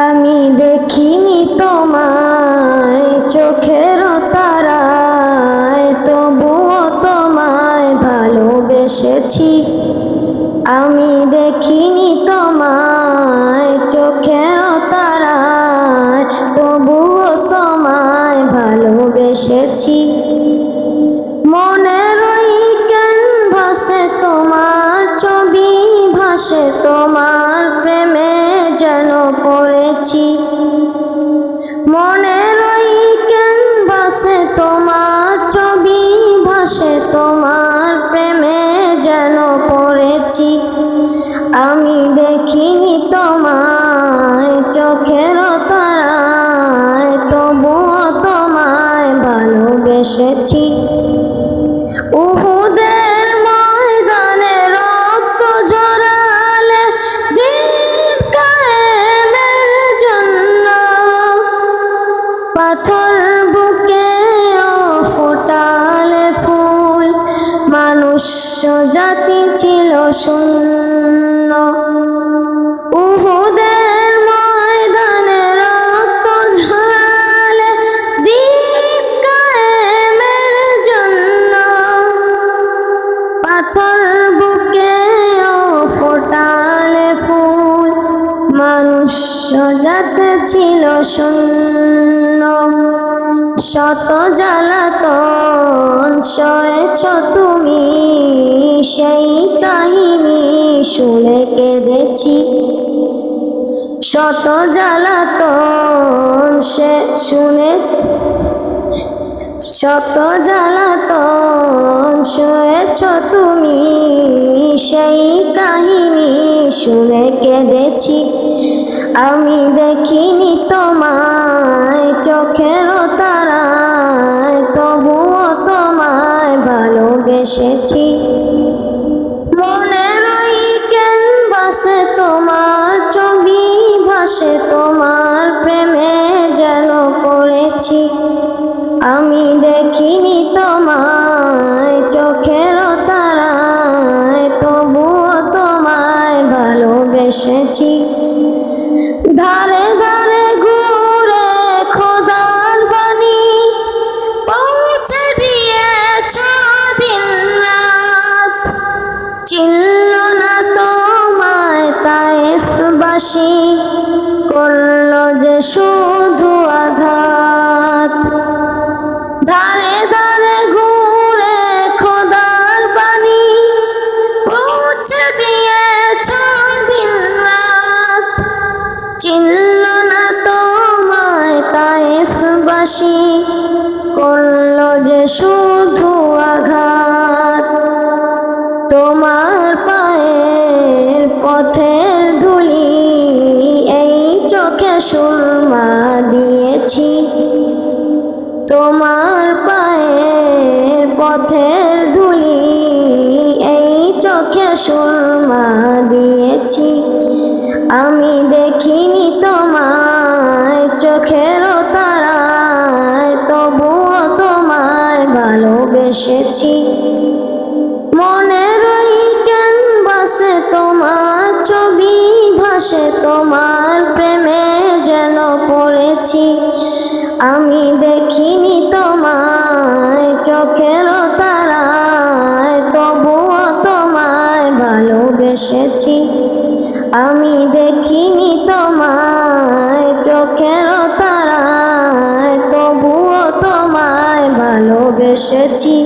আমি দেখিনি তোমায় চোখের তারায়, তবুও তোমায় ভালোবেসেছি। আমি দেখিনি তোমায় চোখের তারায়, তবুও তোমায় ভালোবেসেছি। মনের ওই ক্যানভাসে তোমার ছবি ভাসে, তোমার প্রেমে যেন পড়েছি। মনের ওই ক্যানভাসে তোমার ছবি ভাসে, তোমার প্রেমে যেন পড়েছি। আমি দেখিনি তোমায় চোখের তারায়, তবুও তোমায় ভালোবেসেছি। উহুদের ময়দানে রক্ত ঝরালে দিন কায়েমের জন্য, পাথর বুকে ফোটালে ফুল, মানুষ্য জাতি ছিল শূন্য। উহুদের ময়দানে রক্ত ঝরালে দিন কায়েমের জন্য, পাথর বুকে ফোটালে ফুল, মানুষ্য জাতি ছিল শূন্য। শত জ্বালাতন সয়েছ তুমি, সেই কাহিনী শুনে কেঁদেছি। শত জ্বালাতন শত জ্বালাতন সয়েছ তুমি, সেই কাহিনী শুনে কেঁদেছি। আমি দেখিনি তোমায় চোখের তারায়, তবুও তোমায় ভালোবেসেছি। মনের ওই ক্যানভাসে তোমার ছবি ভাসে, তোমার প্রেমে যেন পড়েছি। আমি দেখিনি তোমায় চোখের তারায়, তবুও তোমায় ভালোবেসেছি। ধারে ধারে ঘুরে খোদার বাণী পৌঁছে দিয়েছ দিন রাত, চিনল না তোমায় তায়েফবাসী, করল যে শুধু আঘাত। ধারে ধারে ঘুরে খোদার বাণী পৌঁছে দিয়েছ দিন রাত, চিনল না তোমায় তায়েফবাসী, করল যে শুধু আঘাত। তোমার পায়ের পথের ধুলি এই চোখে সুরমা দিয়েছি। তোমার পায়ের পথের ধুলি এই চোখে সুরমা দিয়েছি। আমি দেখিনি তোমায় চোখের তারায়, তবুও তোমায় ভালোবেসেছি। মনের ওই ক্যানভাসে তোমার ছবি ভাসে, তোমার প্রেমে যেন পড়েছি। আমি দেখিনি তোমায় চোখের তারায়, তবুও তোমায় ভালোবেসেছি। আমি দেখিনি তোমায় চোখের তারায়, তবুও তোমায় ভালোবেসেছি।